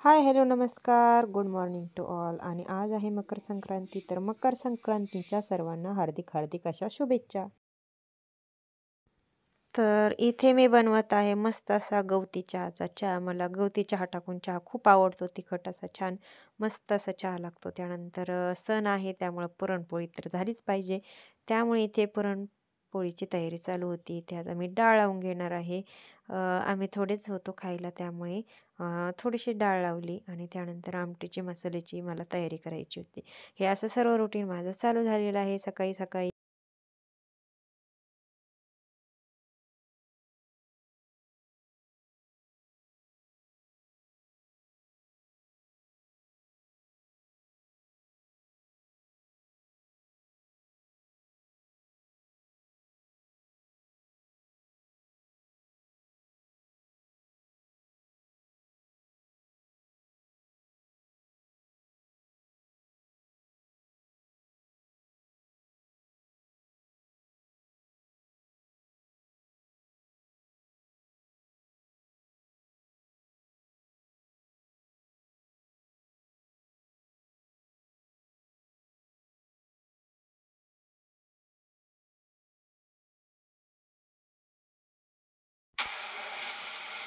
हाय, hello, नमस्कार, good morning to all. आणि आज आहे मकर संक्रांती. तर मकर संक्रांतीच्या सर्वांना हार्दिक हार्दिक अशा शुभेच्छा. तर इथे मी बनवत आहे मस्त असा गवती चहाचा चहा. मला गवती चहा टाकून चहा खूप आवडतो. तिखट असा छान मस्त असा चहा लागतो. त्यानंतर सण आहे त्यामुळं पुरणपोळी तर झालीच पाहिजे. त्यामुळे इथे पुरणपोळीची तयारी चालू होती. इथे आता मी डाळ लावून घेणार आहे. आम्ही थोडेच होतो खायला त्यामुळे थोडीशी डाळ लावली आणि त्यानंतर आमटीची मसाल्याची मला तयारी करायची होती. हे असं सर्व रुटीन माझं चालू झालेलं आहे सकाळी सकाळी.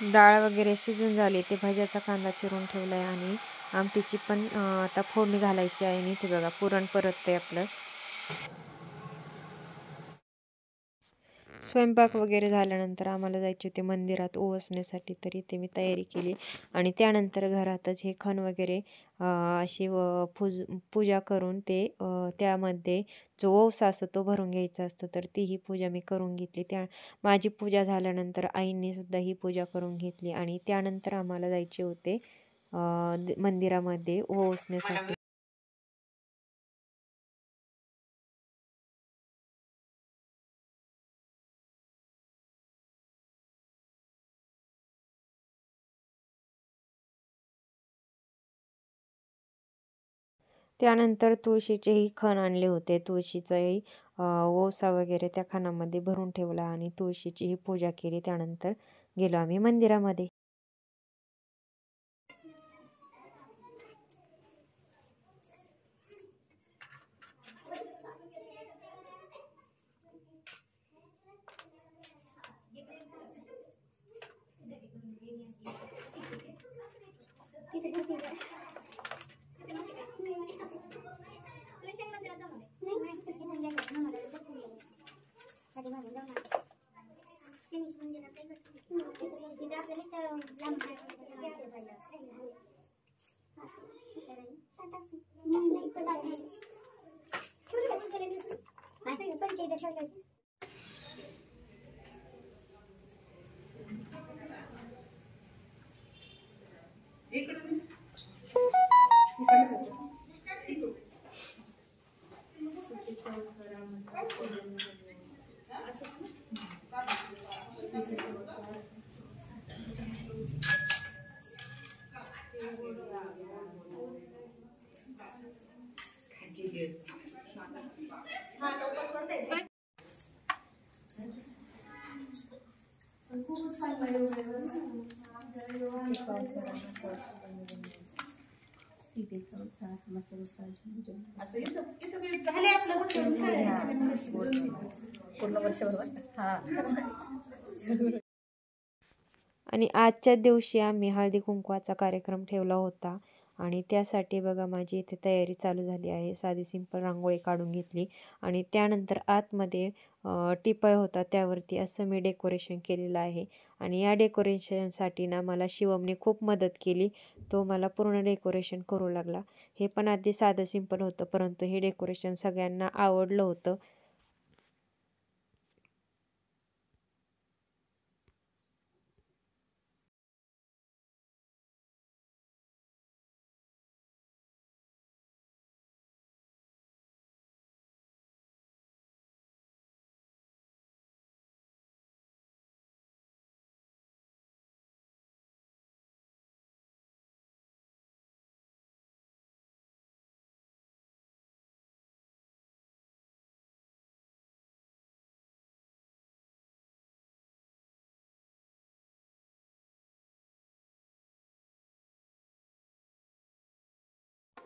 डाळ वगैरे शिजून झाली. ते भाज्याचा कांदा चिरून ठेवला आहे आणि आमटीची पण आता फोडणी घालायची आहे. आणि इथे बघा पुरण परततंय आपलं. स्वयंपाक वगैरे झाल्यानंतर आम्हाला जायचे होते मंदिरात ओवासण्यासाठी. तर इथे मी तयारी केली आणि त्यानंतर घरातच हे खण वगैरे अशी पूजा करून ते त्यामध्ये जो ओवसा असतो तो भरून घ्यायचा असतो. तर तीही पूजा मी करून घेतली. माझी पूजा झाल्यानंतर आईंनी सुद्धा ही पूजा करून घेतली आणि त्यानंतर आम्हाला जायचे होते मंदिरामध्ये ओवासण्यासाठी. त्यानंतर तुळशीचेही खण आणले होते. तुळशीचाही ओसा वगैरे त्या खणामध्ये भरून ठेवला आणि तुळशीचीही पूजा केली. त्यानंतर गेलो आम्ही मंदिरामध्ये. आणि आजच्या दिवशी आम्ही हळदी कुंकवाचा कार्यक्रम ठेवला होता आणि त्यासाठी बघा माझी इथे तयारी चालू झाली आहे. साधी सिंपल रांगोळी काढून घेतली आणि त्यानंतर आतमध्ये टिपाय होता त्यावरती असं मी डेकोरेशन केलेलं आहे. आणि या डेकोरेशनसाठी ना मला शिवमने खूप मदत केली. तो मला पूर्ण डेकोरेशन करू लागला. हे पण आधी साधं सिंपल होतं परंतु हे डेकोरेशन सगळ्यांना आवडलं होतं.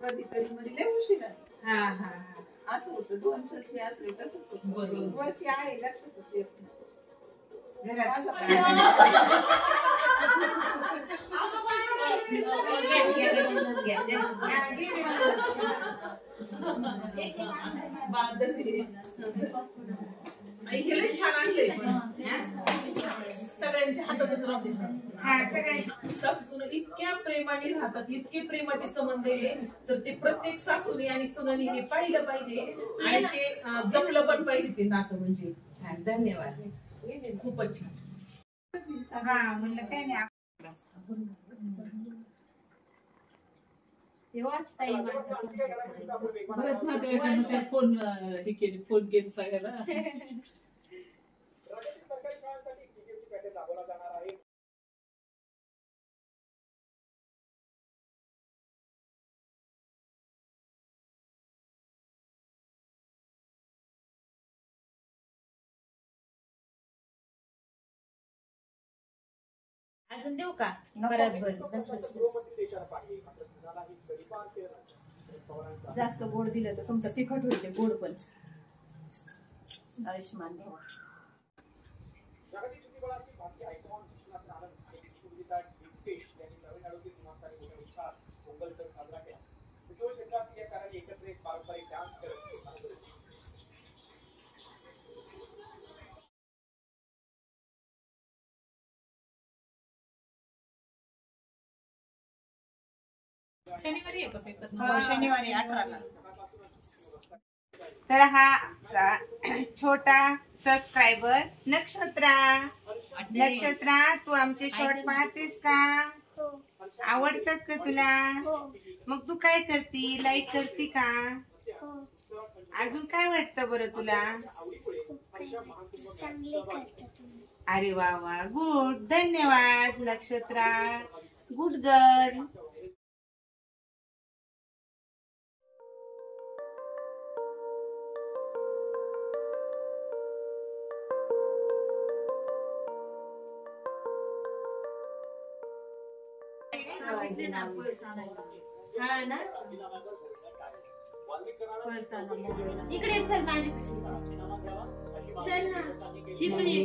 कधीतरी म्हणजे लय उशीर आहे. हा हा हा असं होतं 2 छत्री असले तसंच होतं. बरोबर वरती आहे लक्षातच येत नाही. छान आणलंय सगळ्यांच्या हातातच राहते. सासू इतक्या प्रेमाने राहतात, इतके प्रेमाचे संबंध आहे तर ते प्रत्येक सासूने आणि सुनाने हे पाहिलं पाहिजे आणि ते जपलं पण पाहिजे ते नातं. म्हणजे छान, धन्यवाद, खूपच छान. हा म्हणलं काय नाही बस नातेवाईकांना फोन हे केले, फोन केले सगळ्याला. अजून देऊ का? बरं बस बस बस. जास्त गोड दिलं तर तुमचं तिखट होईल, ते गोड पण. आयुष्मान देवा. शनिवारी आहे का पेपर? हो, शनिवारी 18ला. तर हा छोटा सबस्क्रायबर नक्षत्रा. नक्षत्रा, तू आमचे शॉर्ट पाहतेस का? आवडतात का तुला? मग तू काय करती? लाईक करती का? अजून काय वाटतं बरं तुला? अरे वा वा, गुड, धन्यवाद नक्षत्रा, गुड गर्ल. हा ना, इकडे चल माझ्यापाशी, चल ना इकडे.